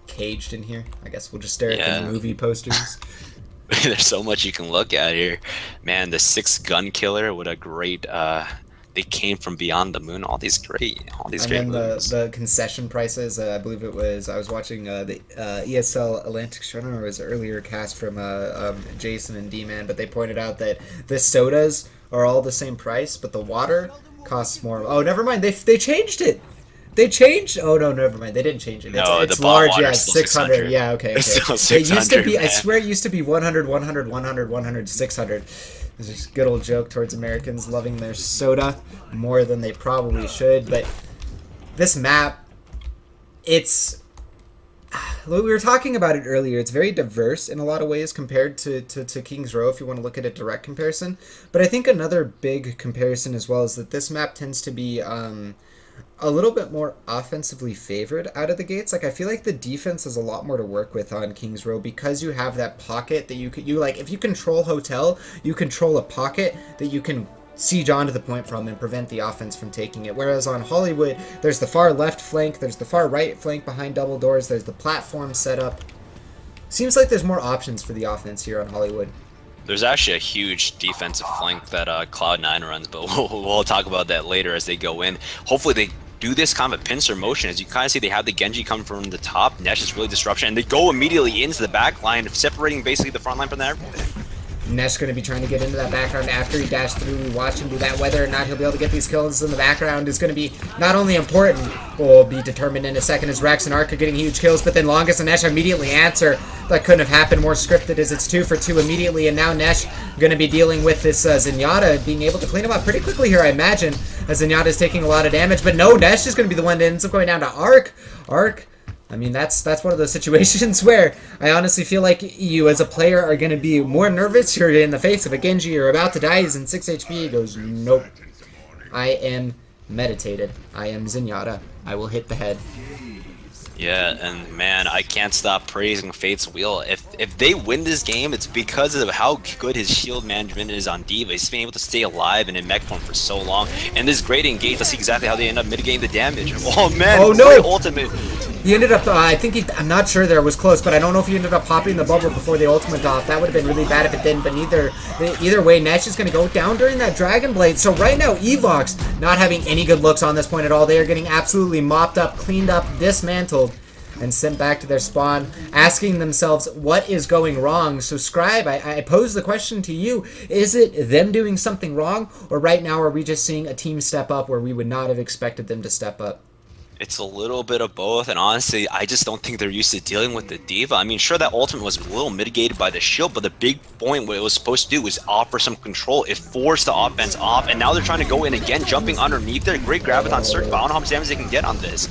caged in here. I guess we'll just stare at the movie posters. There's so much you can look at here. Man, the 6 gun killer, what a great... they came from beyond the moon. All these great moves. The concession prices. I believe it was. I was watching the ESL Atlantic. I don't know. It was an earlier cast from Jason and D-Man, but they pointed out that the sodas are all the same price, but the water costs more. Oh, never mind. They changed it. They changed. Oh no, never mind. They didn't change it. It's large. Yeah, 600. Yeah, okay. It's still 600. It used to be. Man. I swear, it used to be 100, 100, 100, 100, 600. It's just a good old joke towards Americans loving their soda more than they probably should. But this map, it's... We were talking about it earlier. It's very diverse in a lot of ways compared to King's Row, if you want to look at a direct comparison. But I think another big comparison as well is that this map tends to be... a little bit more offensively favored out of the gates. Like, I feel like the defense has a lot more to work with on King's Row because you have that pocket that you like, if you control Hotel, you control a pocket that you can siege onto the point from and prevent the offense from taking it. Whereas on Hollywood, there's the far left flank, there's the far right flank behind double doors, there's the platform set up. Seems like there's more options for the offense here on Hollywood. There's actually a huge defensive flank that Cloud9 runs, but we'll talk about that later as they go in. Hopefully they do this kind of a pincer motion. As you kind of see, they have the Genji come from the top. Nesh is really disruption, and they go immediately into the back line, separating basically the front line from there. Nesh going to be trying to get into that background after he dashed through. We watch him do that. Whether or not he'll be able to get these kills in the background is going to be not only important, will be determined in a second, as Rex and Ark are getting huge kills, but then Longest and Nesh immediately answer. That couldn't have happened more scripted, as it's 2 for 2 immediately, and now Nesh going to be dealing with this Zenyatta, being able to clean him up pretty quickly here, I imagine, as Zenyatta is taking a lot of damage. But no, Nesh is going to be the one that ends up going down to Ark. I mean, that's one of those situations where I honestly feel like you as a player are going to be more nervous. You're in the face of a Genji, you're about to die, he's in 6 HP, he goes, nope. I am meditated. I am Zenyatta. I will hit the head. Yeah, and man, I can't stop praising Fate's Wheel. If they win this game, it's because of how good his shield management is on D.Va. He's been able to stay alive and in mech form for so long. And this great engage, let's see exactly how they end up mitigating the damage. Oh man, oh no! Ultimate. He ended up, I'm not sure there was close, but I don't know if he ended up popping the bubble before the ultimate off. That would have been really bad if it didn't, but either way, Nesh is going to go down during that Dragon Blade. So right now, Evoks not having any good looks on this point at all. They are getting absolutely mopped up, cleaned up, dismantled, and sent back to their spawn, asking themselves, what is going wrong? So Scribe, I pose the question to you, is it them doing something wrong, or right now are we just seeing a team step up where we would not have expected them to step up? It's a little bit of both, and honestly, I just don't think they're used to dealing with the D.Va. I mean, sure, that ultimate was a little mitigated by the shield, but the big point, what it was supposed to do was offer some control. It forced the offense off, and now they're trying to go in again, jumping underneath there. Great Graviton search, but I don't know how much damage they can get on this.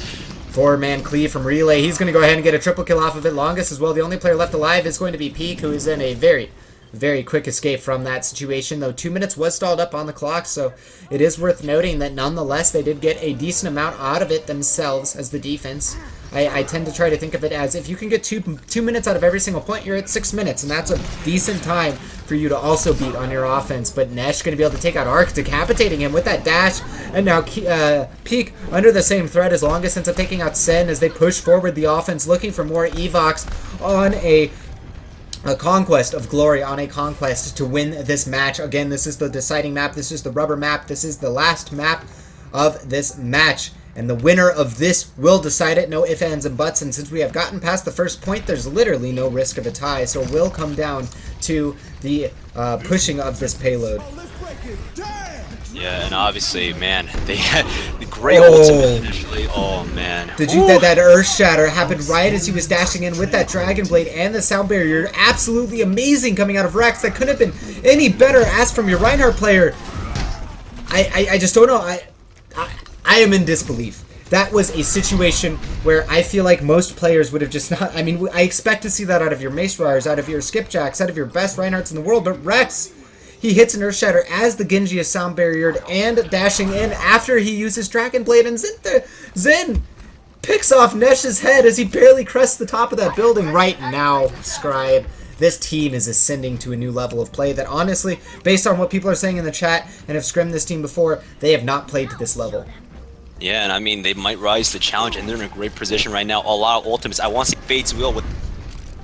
4-man cleave from Relay. He's going to go ahead and get a triple kill off of it. Longest as well. The only player left alive is going to be Peak, who is in a very, very quick escape from that situation, though 2 minutes was stalled up on the clock, so it is worth noting that nonetheless they did get a decent amount out of it themselves as the defense. I tend to try to think of it as if you can get two minutes out of every single point, you're at 6 minutes, and that's a decent time for you to also beat on your offense. But Nesh going to be able to take out Arc, decapitating him with that dash, and now Peak under the same threat as Longest ends up taking out Sen as they push forward the offense, looking for more Evoks on a conquest of glory, on a conquest to win this match. Again, this is the deciding map, this is the rubber map, this is the last map of this match. And the winner of this will decide it. No ifs, ands, and buts. And since we have gotten past the first point, there's literally no risk of a tie. So it will come down to the pushing of this payload. Yeah, and obviously, man, they had the great ultimate initially. Oh, man. Did you that Earth Shatter happened right as he was dashing in with that Dragon Blade and the Sound Barrier. Absolutely amazing coming out of Rex. That couldn't have been any better asked from your Reinhardt player. I just don't know. I am in disbelief. That was a situation where I feel like most players would have just not... I mean, I expect to see that out of your Mace Rars, out of your Skipjacks, out of your best Reinhardts in the world, but Rex, he hits an Earth Shatter as the Genji is sound barriered and dashing in after he uses Dragon Blade, and Zen picks off Nesh's head as he barely crests the top of that building. Right now, Scribe, this team is ascending to a new level of play that honestly, based on what people are saying in the chat and have scrimmed this team before, they have not played to this level. Yeah, and I mean, they might rise to the challenge, and they're in a great position right now. A lot of ultimates. I want to see Fate's Wheel with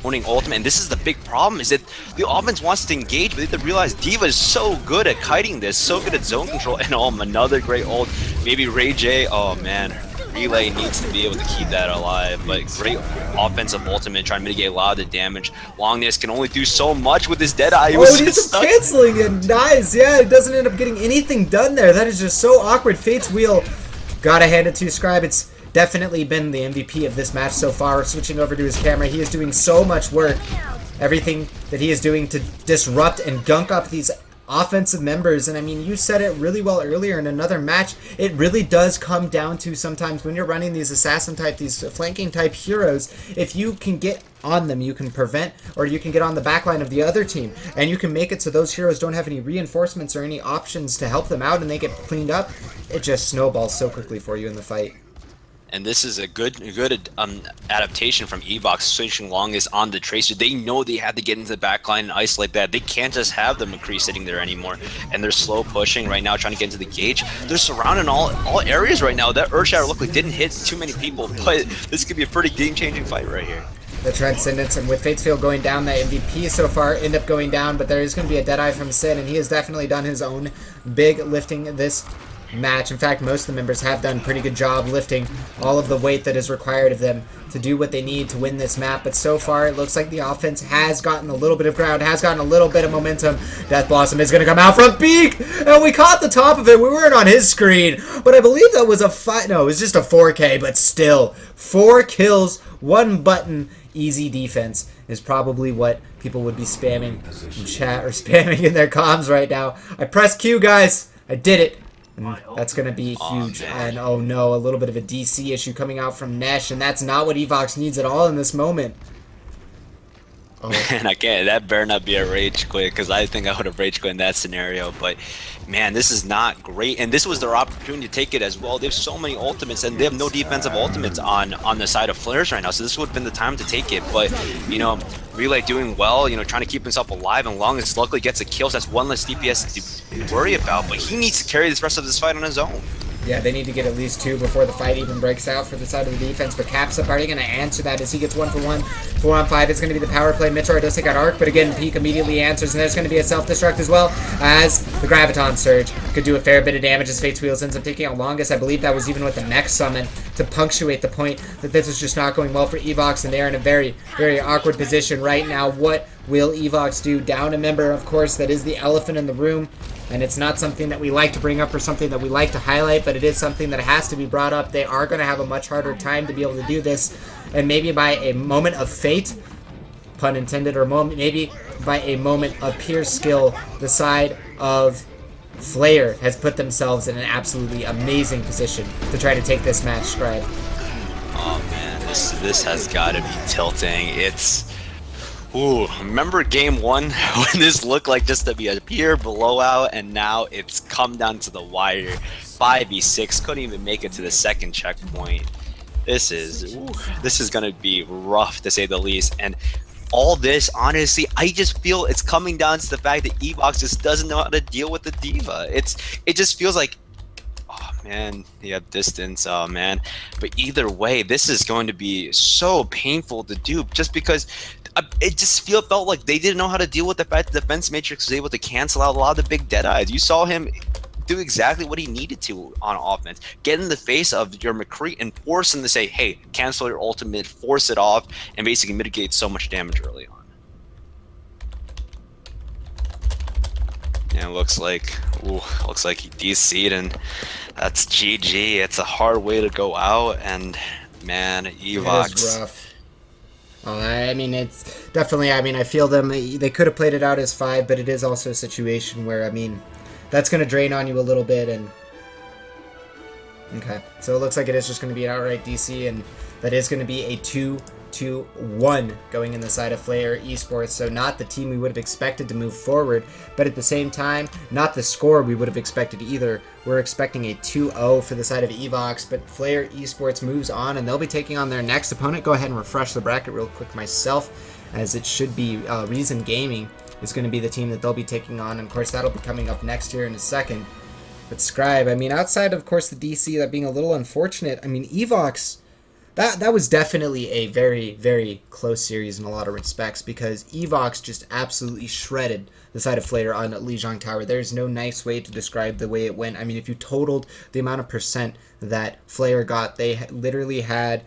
owning ultimate, and this is the big problem, is that the offense wants to engage, but they have to realize D.Va is so good at kiting this, so good at zone control, and another great ult. Maybe Ray J, oh man, Relay needs to be able to keep that alive, but great offensive ultimate, trying to mitigate a lot of the damage. Longness can only do so much with his Deadeye. He was he's canceling it. Nice, yeah, it doesn't end up getting anything done there. That is just so awkward. Fate's Wheel, gotta hand it to Scribe. It's definitely been the MVP of this match so far. Switching over to his camera, he is doing so much work. Everything that he is doing to disrupt and gunk up these offensive members. And I mean, you said it really well earlier in another match. It really does come down to sometimes when you're running these assassin type, these flanking type heroes, if you can get on them, you can prevent, or you can get on the backline of the other team, and you can make it so those heroes don't have any reinforcements or any options to help them out, and they get cleaned up. It just snowballs so quickly for you in the fight. And this is a good adaptation from Evoks, switching Longest on the Tracer. They know they have to get into the backline and isolate that. They can't just have the McCree sitting there anymore. And they're slow pushing right now, trying to get into the gauge. They're surrounding all areas right now. That Earth Shatter luckily didn't hit too many people, but this could be a pretty game-changing fight right here. The Transcendence, and with Fate's Field going down, that MVP so far end up going down, but there is going to be a Deadeye from Sin, and he has definitely done his own big lifting this match. In fact, most of the members have done a pretty good job lifting all of the weight that is required of them to do what they need to win this map. But so far, it looks like the offense has gotten a little bit of ground, has gotten a little bit of momentum. Death Blossom is going to come out from Peak, and we caught the top of it. We weren't on his screen, but I believe that was a 5. No, it was just a 4K, but still, 4 kills, 1 button. Easy defense is probably what people would be spamming in chat or spamming in their comms right now. I pressed Q, guys. I did it. And that's going to be huge. And oh no, a little bit of a DC issue coming out from Nesh, and that's not what Evoks needs at all in this moment. Oh. And I can't, that better not be a rage quit, because I think I would have rage quit in that scenario. But man, this is not great, and this was their opportunity to take it as well. They have so many ultimates, and they have no defensive ultimates on the side of Flares right now, so this would have been the time to take it. But you know, Relay doing well, you know, trying to keep himself alive, and Longest luckily gets a kill, so that's one less DPS to worry about. But he needs to carry this rest of this fight on his own. Yeah, they need to get at least 2 before the fight even breaks out for the side of the defense. But Capsup already going to answer that as he gets 1 for 1. 4 on 5, it's going to be the power play. Mitchell does take out Arc, but again, Peak immediately answers, and there's going to be a self-destruct as well as the Graviton Surge could do a fair bit of damage as Fate's Wheels ends up taking out Longest. I believe that was even with the Mech Summon to punctuate the point that this was just not going well for Evoks, and they're in a very, very awkward position right now. What will Evoks do? Down a member, of course, that is the elephant in the room. And it's not something that we like to bring up or something that we like to highlight, but it is something that has to be brought up. They are going to have a much harder time to be able to do this. And maybe by a moment of fate, pun intended, or maybe by a moment of pure skill, the side of Flare has put themselves in an absolutely amazing position to try to take this match, Scribe. Oh man, this has got to be tilting. It's... Ooh, remember game 1 when this looked like just to be a pure blowout, and now it's come down to the wire. 5v6, couldn't even make it to the second checkpoint. This is gonna be rough to say the least. And all this, honestly, I just feel it's coming down to the fact that Evoks just doesn't know how to deal with the diva. It just feels like, oh man, you have distance, oh man. But either way, this is going to be so painful to do, just because it just felt like they didn't know how to deal with the fact that the defense matrix was able to cancel out a lot of the big dead eyes. You saw him do exactly what he needed to on offense, get in the face of your McCree and force him to say, hey, cancel your ultimate, force it off, and basically mitigate so much damage early on. And it looks like he DC'd, and that's GG. It's a hard way to go out, and man, Evoks. It is rough. I mean, it's definitely, I mean, I feel them, they could have played it out as 5, but it is also a situation where, I mean, that's going to drain on you a little bit, and okay, so it looks like it is just going to be an outright DC, and that is going to be a 2-1 going in the side of Flare.Esports, so not the team we would have expected to move forward, but at the same time, not the score we would have expected either. We're expecting a 2-0 for the side of Evoks, but Flare.Esports moves on, and they'll be taking on their next opponent. Go ahead and refresh the bracket real quick myself, as it should be Reason Gaming is going to be the team that they'll be taking on, and of course that'll be coming up next year in a second. But Scribe, I mean, outside of course the DC, that being a little unfortunate, I mean, Evoks, that was definitely a very, very close series in a lot of respects, because Evoks just absolutely shredded the side of Flare on Lijiang Tower. There's no nice way to describe the way it went. I mean, if you totaled the amount of percent that Flare got, they literally had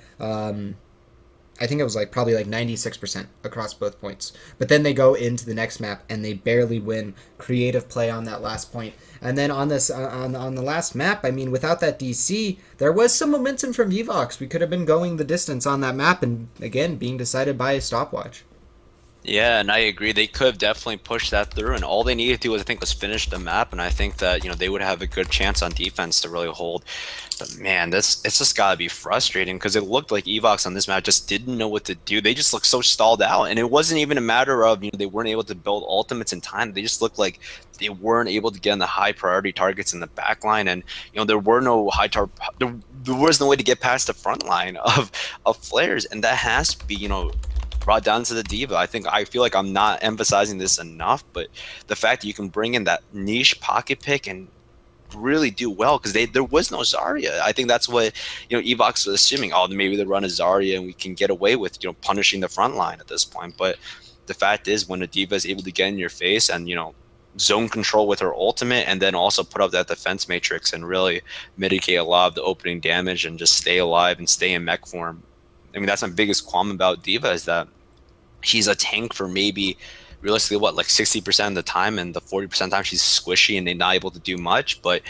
I think it was probably 96% across both points. But then they go into the next map and they barely win. Creative play on that last point. And then on this on the last map, I mean, without that DC, there was some momentum from Evoks. We could have been going the distance on that map, and again, being decided by a stopwatch. Yeah, and I agree. They could have definitely pushed that through, and all they needed to was, I think, was finish the map, and I think that, you know, they would have a good chance on defense to really hold. But man, it's just gotta be frustrating, because it looked like Evoks on this map just didn't know what to do. They just looked so stalled out, and it wasn't even a matter of, you know, they weren't able to build ultimates in time. They just looked like they weren't able to get on the high priority targets in the back line, and you know, there was no way to get past the front line of flares, and that has to be, you know, brought down to the diva. I feel like I'm not emphasizing this enough, but the fact that you can bring in that niche pocket pick and really do well, because there was no Zarya. I think that's what, you know, Evoks was assuming. Oh, maybe they run a Zarya and we can get away with, you know, punishing the front line at this point. But the fact is, when a diva is able to get in your face and, you know, zone control with her ultimate, and then also put up that defense matrix and really mitigate a lot of the opening damage and just stay alive and stay in mech form. I mean, that's my biggest qualm about Diva, is that she's a tank for maybe realistically 60% of the time, and the 40% of the time she's squishy and they're not able to do much. But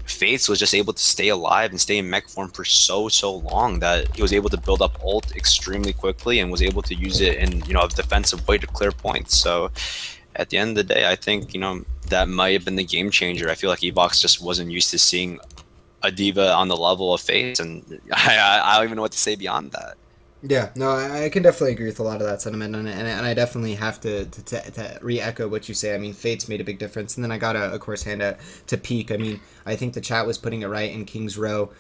Fates was just able to stay alive and stay in mech form for so long that he was able to build up ult extremely quickly and was able to use it in, you know, a defensive way to clear points. So at the end of the day, I think, you know, that might have been the game changer. I feel like Evoks just wasn't used to seeing a diva on the level of Fates, and I don't even know what to say beyond that. Yeah, no, I can definitely agree with a lot of that sentiment, and I definitely have to re-echo what you say. I mean, Fates made a big difference, and then I got to, of course, hand it to Peak. I mean, I think the chat was putting it right in King's Row.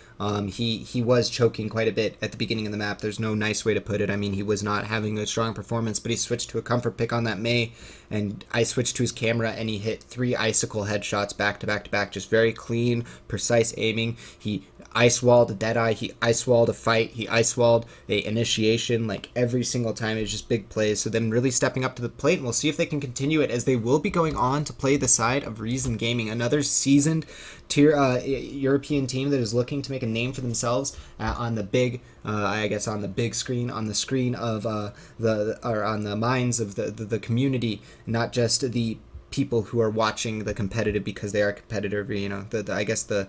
He was choking quite a bit at the beginning of the map. There's no nice way to put it. I mean, he was not having a strong performance, but he switched to a comfort pick on that Mei, and I switched to his camera, and he hit 3 icicle headshots back to back to back, just very clean, precise aiming. He ice walled a Deadeye, he ice walled a fight, he ice walled a initiation, like every single time. It was just big plays. So then really stepping up to the plate, and we'll see if they can continue it, as they will be going on to play the side of Reason Gaming, another seasoned tier European team that is looking to make a name for themselves on the big I guess on the big screen, on the screen of on the minds of the community, not just the people who are watching the competitive because they are competitive. You know, I guess the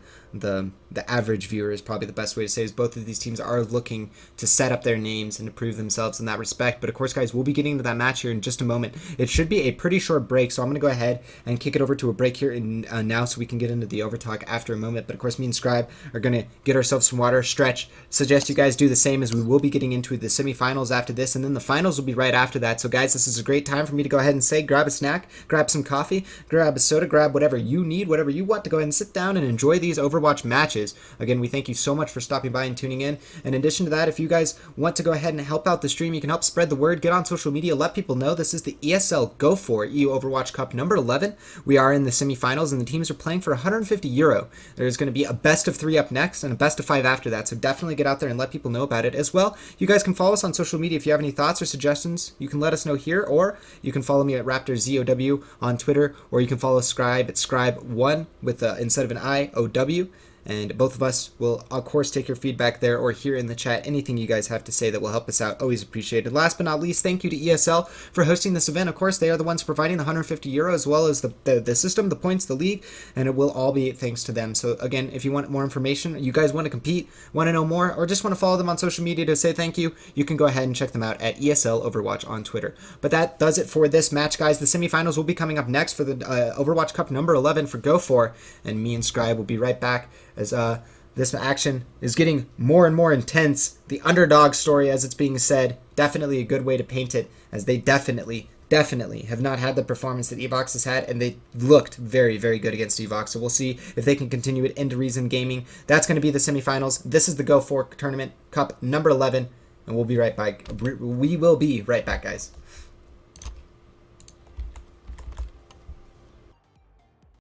average viewer is probably the best way to say it, is both of these teams are looking to set up their names and to prove themselves in that respect. But of course, guys, we'll be getting to that match here in just a moment. It should be a pretty short break, so I'm going to go ahead and kick it over to a break here now, so we can get into the overtalk after a moment. But of course, me and Scribe are going to get ourselves some water, stretch. Suggest you guys do the same, as we will be getting into the semifinals after this, and then the finals will be right after that. So guys, this is a great time for me to go ahead and say, grab a snack, grab some coffee, grab a soda, grab whatever you need, whatever you want, to go ahead and sit down and enjoy these Overwatch matches. is. Again, we thank you so much for stopping by and tuning in. And in addition to that, if you guys want to go ahead and help out the stream, you can help spread the word, get on social media, let people know this is the ESL Go4 EU Overwatch Cup number 11. We are in the semifinals, and the teams are playing for 150 euro. There's going to be a best of 3 up next and a best of 5 after that, so definitely get out there and let people know about it. As well, you guys can follow us on social media. If you have any thoughts or suggestions, you can let us know here, or you can follow me at RaptorZow on Twitter, or you can follow Scribe at Scribe1 with instead of an I, O-W. And both of us will, of course, take your feedback there or here in the chat. Anything you guys have to say that will help us out, always appreciated. Last but not least, thank you to ESL for hosting this event. Of course, they are the ones providing the 150 euro as well as the system, the points, the league, and it will all be thanks to them. So again, if you want more information, you guys want to compete, want to know more, or just want to follow them on social media to say thank you, you can go ahead and check them out at ESL Overwatch on Twitter. But that does it for this match, guys. The semifinals will be coming up next for the Overwatch Cup number 11 for Go4, and me and Scribe will be right back as this action is getting more and more intense. The underdog story, as it's being said, definitely a good way to paint it, as they definitely have not had the performance that Evoks has had, and they looked very, very good against Evoks. So we'll see if they can continue it into Reason Gaming. That's going to be the semifinals. This is the Go4 Tournament Cup number 11, and we'll be right back. We will be right back, guys.